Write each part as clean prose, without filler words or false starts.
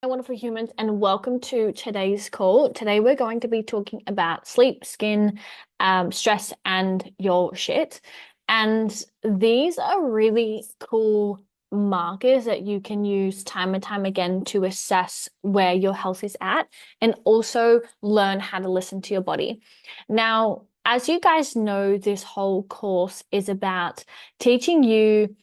wonderful humans, and welcome to today's call. Today, we're going to be talking about sleep, skin, stress, and your shit. And these are really cool markers that you can use time and time again to assess where your health is at and also learn how to listen to your body. Now, as you guys know, this whole course is about teaching you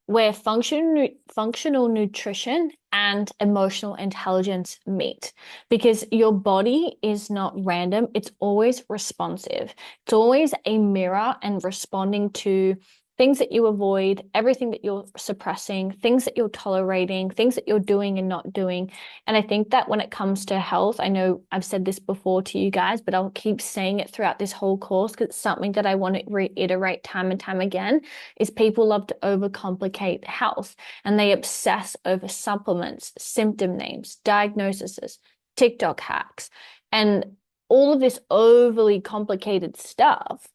where functional nutrition and emotional intelligence meet, because your body is not random, it's always responsive. It's always a mirror and responding to things that you avoid, everything that you're suppressing, things that you're tolerating, things that you're doing and not doing. And I think that when it comes to health, I know I've said this before to you guys, but I'll keep saying it throughout this whole course because it's something that I want to reiterate time and time again, is people love to overcomplicate health and they obsess over supplements, symptom names, diagnoses, TikTok hacks, and all of this overly complicated stuff.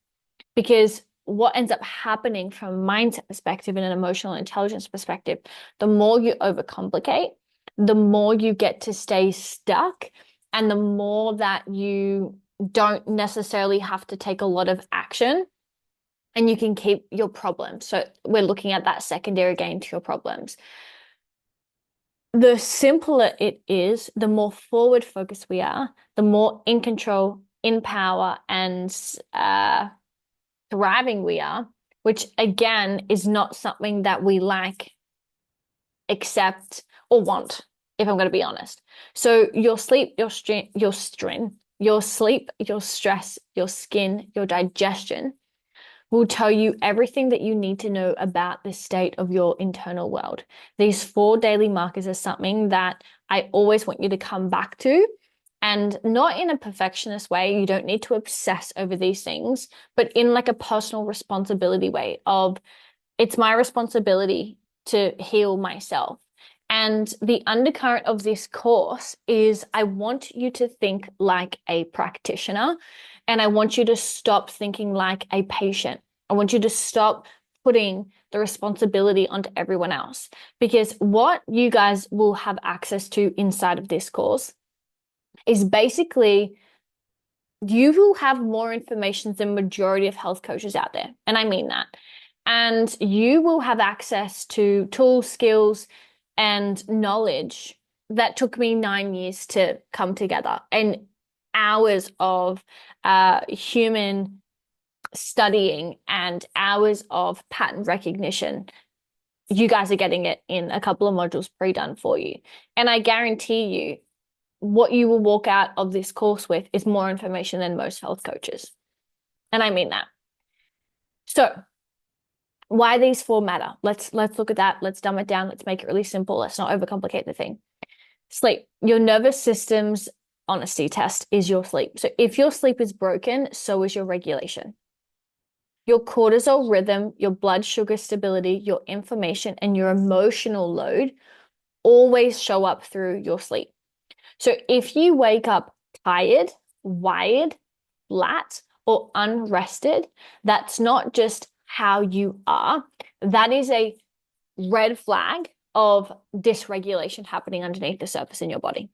Because what ends up happening from a mindset perspective and an emotional intelligence perspective, the more you overcomplicate, the more you get to stay stuck, and the more that you don't necessarily have to take a lot of action and you can keep your problems. So we're looking at that secondary gain to your problems. The simpler it is, the more forward focused we are, the more in control, in power, and thriving we are, which again is not something that we like, accept, or want, if I'm going to be honest. So your sleep, your sleep, your stress, your skin, your digestion will tell you everything that you need to know about the state of your internal world. These 4 daily markers are something that I always want you to come back to, and not in a perfectionist way. You don't need to obsess over these things, but in like a personal responsibility way of, it's my responsibility to heal myself. And the undercurrent of this course is I want you to think like a practitioner, and I want you to stop thinking like a patient. I want you to stop putting the responsibility onto everyone else, because what you guys will have access to inside of this course is basically you will have more information than majority of health coaches out there. And I mean that. And you will have access to tools, skills, and knowledge that took me 9 years to come together, and hours of human studying and hours of pattern recognition. You guys are getting it in a couple of modules pre-done for you. And I guarantee you, what you will walk out of this course with is more information than most health coaches. And I mean that. So why these 4 matter? Let's look at that. Let's dumb it down. Let's make it really simple. Let's not overcomplicate the thing. Sleep. Your nervous system's honesty test is your sleep. So if your sleep is broken, so is your regulation. Your cortisol rhythm, your blood sugar stability, your inflammation, and your emotional load always show up through your sleep. So if you wake up tired, wired, flat, or unrested, that's not just how you are. That is a red flag of dysregulation happening underneath the surface in your body,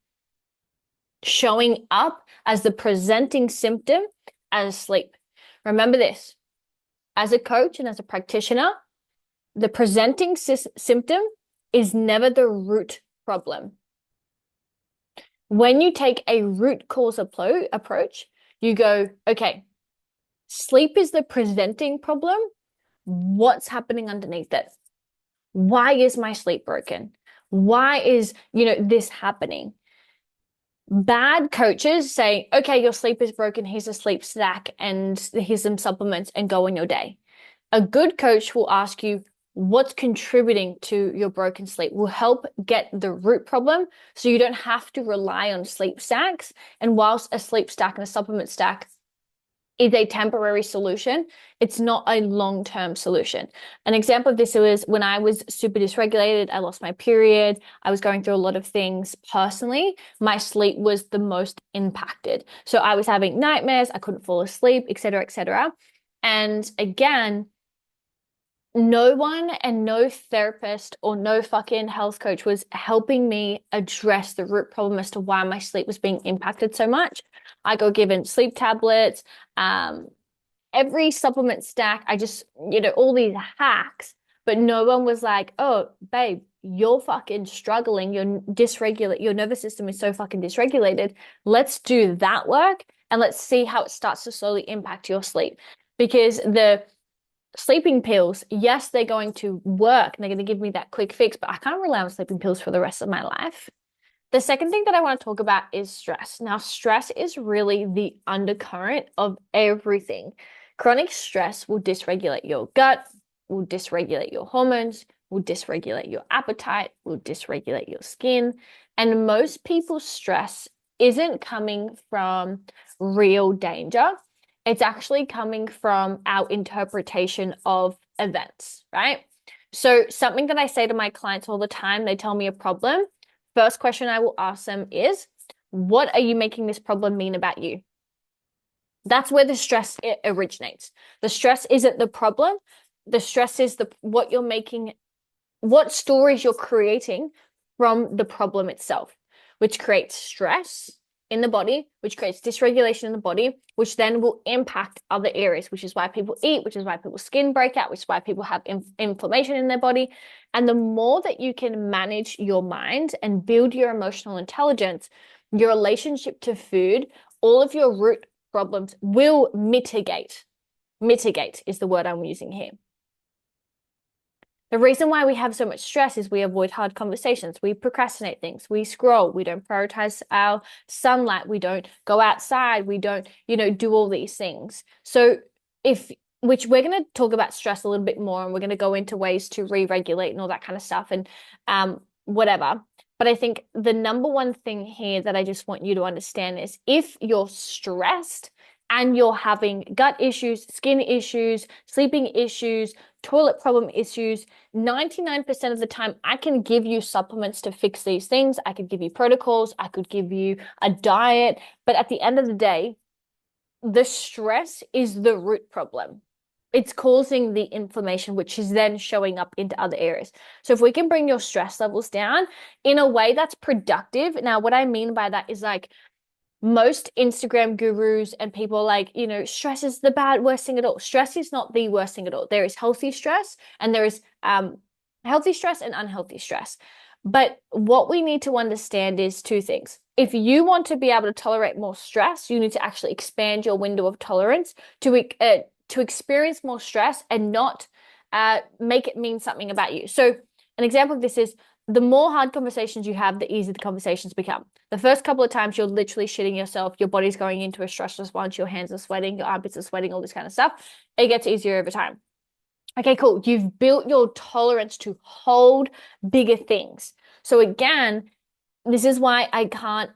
showing up as the presenting symptom as sleep. Remember this, as a coach and as a practitioner, the presenting symptom is never the root problem. When you take a root cause approach, you go, okay, sleep is the presenting problem. What's happening underneath it? Why is my sleep broken? Why is, this happening? Bad coaches say, okay, your sleep is broken. Here's a sleep stack and here's some supplements and go on your day. A good coach will ask you, what's contributing to your broken sleep, will help get the root problem so you don't have to rely on sleep stacks. And whilst a sleep stack and a supplement stack is a temporary solution, it's not a long-term solution. An example of this was when I was super dysregulated, I lost my period, I was going through a lot of things personally, my sleep was the most impacted. So I was having nightmares, I couldn't fall asleep, etc., etc. And again, no one and no therapist or no fucking health coach was helping me address the root problem as to why my sleep was being impacted so much. I got given sleep tablets, um, every supplement stack. I just, all these hacks, but no one was like, oh, babe, you're fucking struggling. You're dysregulate. Your nervous system is so fucking dysregulated. Let's do that work and let's see how it starts to slowly impact your sleep. Because the sleeping pills, yes, they're going to work and they're going to give me that quick fix, but I can't rely on sleeping pills for the rest of my life. The second thing that I want to talk about is stress. Now, stress is really the undercurrent of everything. Chronic stress will dysregulate your gut, will dysregulate your hormones, will dysregulate your appetite, will dysregulate your skin. And most people's stress isn't coming from real danger. It's actually coming from our interpretation of events, right? So, something that I say to my clients all the time, they tell me a problem. First question I will ask them is, what are you making this problem mean about you? That's where the stress originates. The stress isn't the problem. The stress is what you're making, what stories you're creating from the problem itself, which creates stress in the body, which creates dysregulation in the body, which then will impact other areas, which is why people eat, which is why people's skin break out, which is why people have inflammation in their body. And the more that you can manage your mind and build your emotional intelligence, your relationship to food, all of your root problems will mitigate. Mitigate is the word I'm using here. The reason why we have so much stress is we avoid hard conversations. We procrastinate things. We scroll. We don't prioritize our sunlight. We don't go outside. We don't, do all these things. So which we're going to talk about stress a little bit more, and we're going to go into ways to re-regulate and all that kind of stuff and whatever. But I think the number one thing here that I just want you to understand is if you're stressed and you're having gut issues, skin issues, sleeping issues, toilet problem issues, 99% of the time, I can give you supplements to fix these things. I could give you protocols. I could give you a diet. But at the end of the day, the stress is the root problem. It's causing the inflammation, which is then showing up into other areas. So if we can bring your stress levels down in a way that's productive. Now, what I mean by that is like, most Instagram gurus and people like, stress is the worst thing at all. Stress is not the worst thing at all. There is healthy stress and there is healthy stress and unhealthy stress. But what we need to understand is two things. If you want to be able to tolerate more stress, you need to actually expand your window of tolerance to experience more stress and not make it mean something about you. So an example of this is the more hard conversations you have, the easier the conversations become. The first couple of times you're literally shitting yourself, your body's going into a stress response, your hands are sweating, your armpits are sweating, all this kind of stuff. It gets easier over time. Okay, cool. You've built your tolerance to hold bigger things. So again, this is why I can't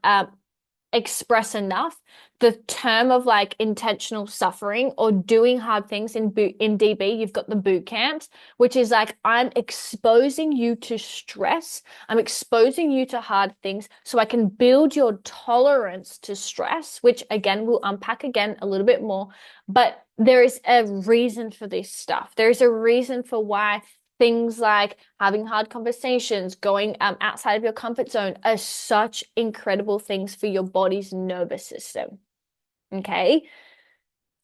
express enough the term of like intentional suffering or doing hard things in DB. You've got the boot camps, which is like, I'm exposing you to stress. I'm exposing you to hard things so I can build your tolerance to stress, which again, we'll unpack again a little bit more. But there is a reason for this stuff. There's a reason for why things like having hard conversations, going outside of your comfort zone are such incredible things for your body's nervous system. Okay.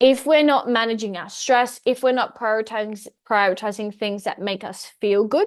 If we're not managing our stress, if we're not prioritizing things that make us feel good.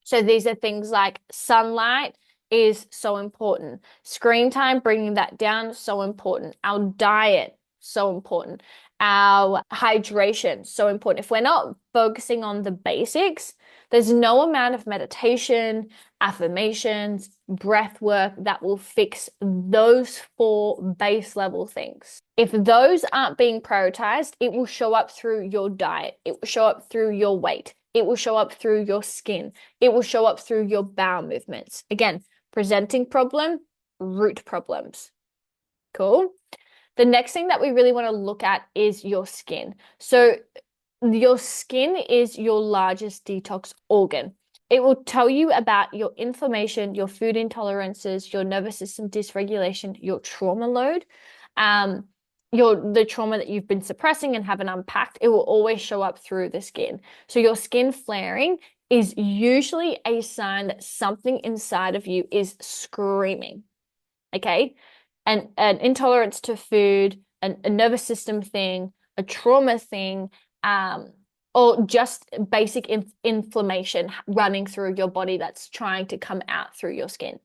So these are things like sunlight is so important. Screen time, bringing that down, so important. Our diet, so important. Our hydration, so important. If we're not focusing on the basics, there's no amount of meditation, affirmations, breath work that will fix those 4 base level things. If those aren't being prioritized, it will show up through your diet. It will show up through your weight. It will show up through your skin. It will show up through your bowel movements. Again, presenting problem, root problems. Cool. The next thing that we really want to look at is your skin. So your skin is your largest detox organ. It will tell you about your inflammation, your food intolerances, your nervous system dysregulation, your trauma load. the trauma that you've been suppressing and haven't unpacked, it will always show up through the skin. So your skin flaring is usually a sign that something inside of you is screaming. Okay. And an intolerance to food, a nervous system thing, a trauma thing, or just basic inflammation running through your body that's trying to come out through your skin.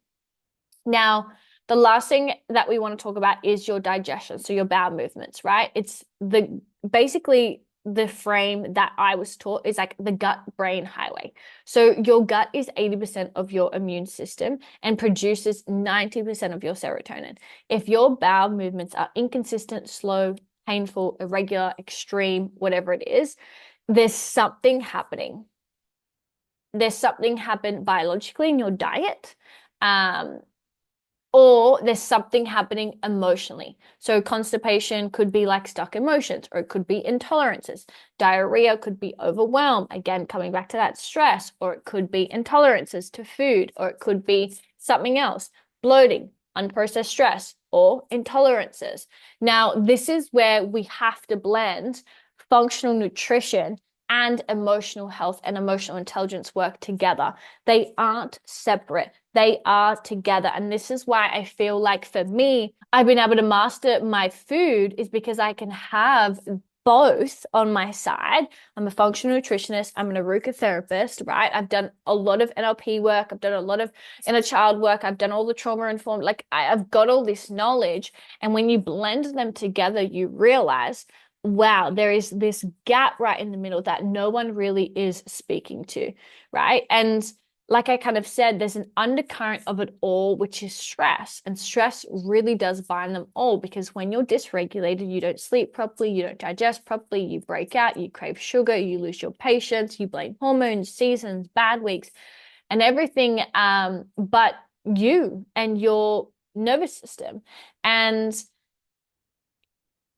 Now, the last thing that we want to talk about is your digestion, so your bowel movements, right? It's basically the frame that I was taught is like the gut-brain highway. So your gut is 80% of your immune system and produces 90% of your serotonin. If your bowel movements are inconsistent, slow, painful, irregular, extreme, whatever it is, there's something happening. There's something happened biologically in your diet. Or there's something happening emotionally. So constipation could be like stuck emotions, or it could be intolerances. Diarrhea could be overwhelm, again, coming back to that stress, or it could be intolerances to food, or it could be something else, bloating, unprocessed stress, or intolerances. Now, this is where we have to blend functional nutrition and emotional health and emotional intelligence work together. They aren't separate. They are together. And this is why I feel like for me, I've been able to master my food is because I can have both on my side. I'm a functional nutritionist. I'm an Aruka therapist, right? I've done a lot of NLP work. I've done a lot of inner child work. I've done all the trauma informed, like I've got all this knowledge. And when you blend them together, you realize, wow, there is this gap right in the middle that no one really is speaking to, right? And like I kind of said, there's an undercurrent of it all, which is stress. And stress really does bind them all because when you're dysregulated, you don't sleep properly, you don't digest properly, you break out, you crave sugar, you lose your patience, you blame hormones, seasons, bad weeks, and everything but you and your nervous system. And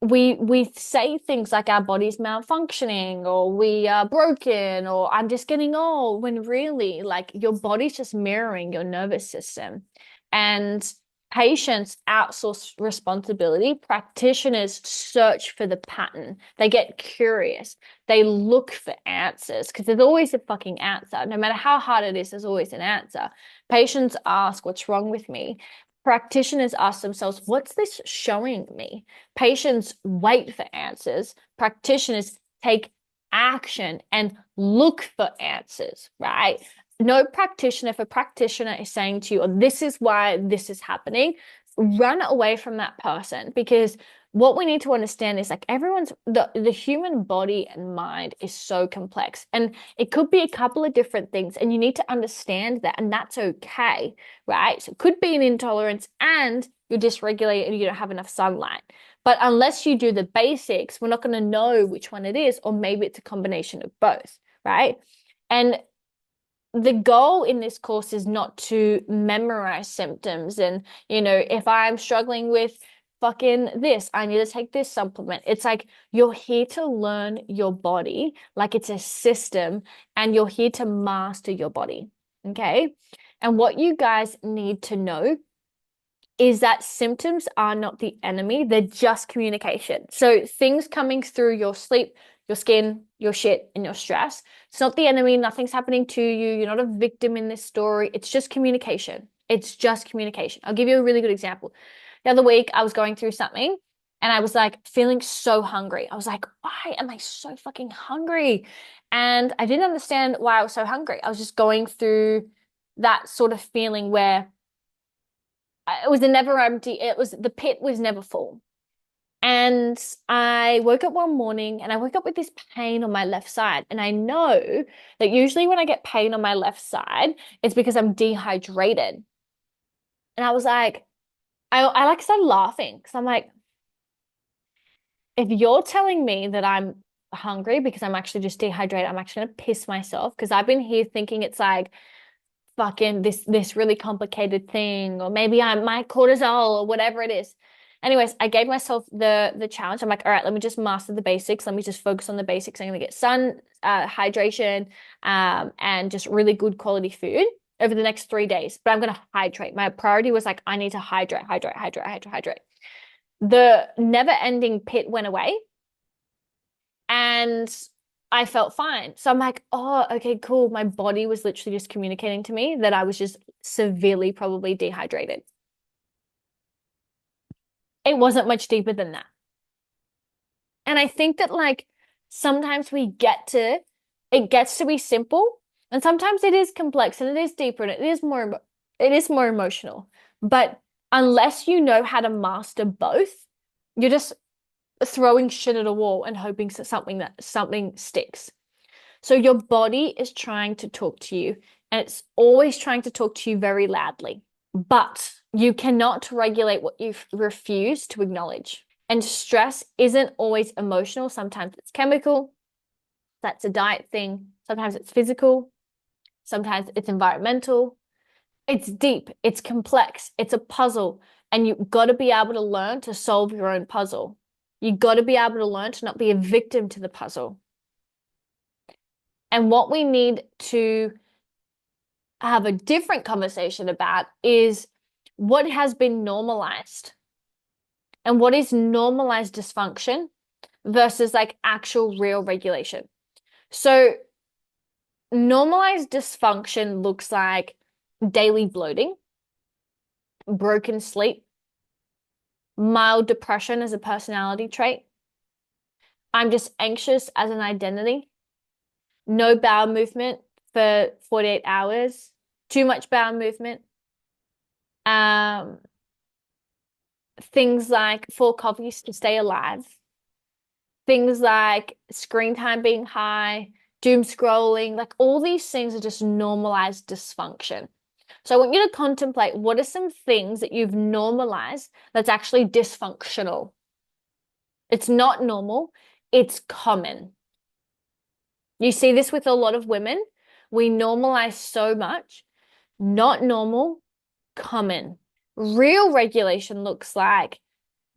we say things like our body's malfunctioning or we are broken or I'm just getting old, when really like your body's just mirroring your nervous system. And patients outsource responsibility. Practitioners search for the pattern. They get curious. They look for answers because there's always a fucking answer. No matter how hard it is, there's always an answer. Patients ask, what's wrong with me? Practitioners ask themselves, what's this showing me? Patients wait for answers. Practitioners take action and look for answers, right? No practitioner, if a practitioner is saying to you, oh, this is why this is happening, run away from that person because what we need to understand is like the human body and mind is so complex and it could be a couple of different things and you need to understand that and that's okay, right? So it could be an intolerance and you're dysregulated and you don't have enough sunlight. But unless you do the basics, we're not going to know which one it is, or maybe it's a combination of both, right? And the goal in this course is not to memorize symptoms and, if I'm struggling with fucking this, I need to take this supplement. It's like you're here to learn your body like it's a system and you're here to master your body. Okay. And what you guys need to know is that symptoms are not the enemy, they're just communication. So things coming through your sleep, your skin, your shit, and your stress, it's not the enemy, nothing's happening to you, you're not a victim in this story, it's just communication. It's just communication. I'll give you a really good example. The other week, I was going through something and I was like feeling so hungry. I was like, why am I so fucking hungry? And I didn't understand why I was so hungry. I was just going through that sort of feeling where it was never empty. The pit was never full. And I woke up one morning and I woke up with this pain on my left side. And I know that usually when I get pain on my left side, it's because I'm dehydrated. And I was like, I like started laughing because I'm like, if you're telling me that I'm hungry because I'm actually just dehydrated, I'm actually gonna piss myself because I've been here thinking it's like fucking this really complicated thing, or maybe I'm my cortisol or whatever it is. Anyways, I gave myself the challenge. I'm like, all right, let me just master the basics. Let me just focus on the basics. I'm gonna get sun, hydration, and just really good quality food over the next 3 days. But I'm gonna hydrate. My priority was like, I need to hydrate. the never-ending pit went away and I felt fine. So I'm like, oh, okay, cool. My body was literally just communicating to me that I was just severely probably dehydrated. It wasn't much deeper than that. And I think that like sometimes it gets to be simple, and sometimes it is complex and it is deeper and it is more emotional. But unless you know how to master both, you're just throwing shit at a wall and hoping something sticks. So your body is trying to talk to you, and it's always trying to talk to you very loudly. But you cannot regulate what you refuse to acknowledge. And stress isn't always emotional. Sometimes it's chemical. That's a diet thing. Sometimes it's physical. Sometimes it's environmental. It's deep. It's complex. It's a puzzle. And you've got to be able to learn to solve your own puzzle. You've got to be able to learn to not be a victim to the puzzle. And what we need to have a different conversation about is what has been normalized and what is normalized dysfunction versus like actual real regulation. So normalized dysfunction looks like daily bloating, broken sleep, mild depression as a personality trait. I'm just anxious as an identity, no bowel movement for 48 hours, too much bowel movement. Things like 4 coffees to stay alive, things like screen time being high, doom scrolling, like all these things are just normalized dysfunction. So I want you to contemplate what are some things that you've normalized that's actually dysfunctional. It's not normal, it's common. You see this with a lot of women. We normalize so much, not normal, common. Real regulation looks like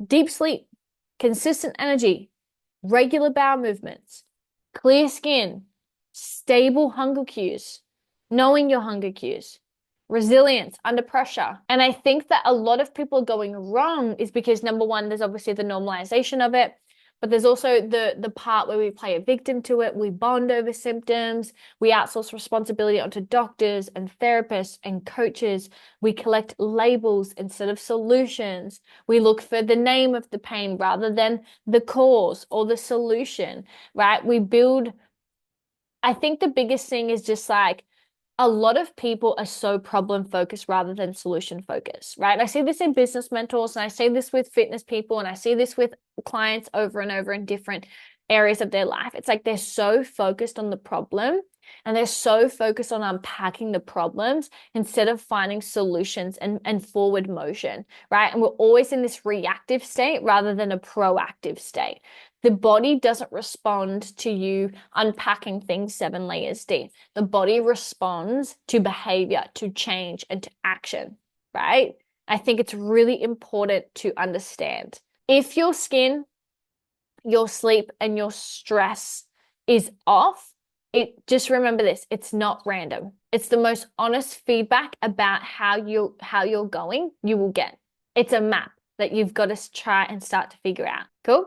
deep sleep, consistent energy, regular bowel movements, clear skin, stable hunger cues, knowing your hunger cues, resilience under pressure. And I think that a lot of people going wrong is because number one, there's obviously the normalization of it, but there's also the part where we play a victim to it. We bond over symptoms. We outsource responsibility onto doctors and therapists and coaches. We collect labels instead of solutions. We look for the name of the pain rather than the cause or the solution, right? I think the biggest thing is just like a lot of people are so problem focused rather than solution focused, right? I see this in business mentors and I see this with fitness people and I see this with clients over and over in different areas of their life. It's like they're so focused on the problem and they're so focused on unpacking the problems instead of finding solutions and forward motion, right? And we're always in this reactive state rather than a proactive state. The body doesn't respond to you unpacking things 7 layers deep. The body responds to behavior, to change, and to action, right? I think it's really important to understand. If your skin, your sleep, and your stress is off, just remember this, it's not random. It's the most honest feedback about how you're going you will get. It's a map that you've got to try and start to figure out. Cool?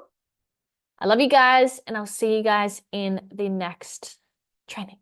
I love you guys, and I'll see you guys in the next training.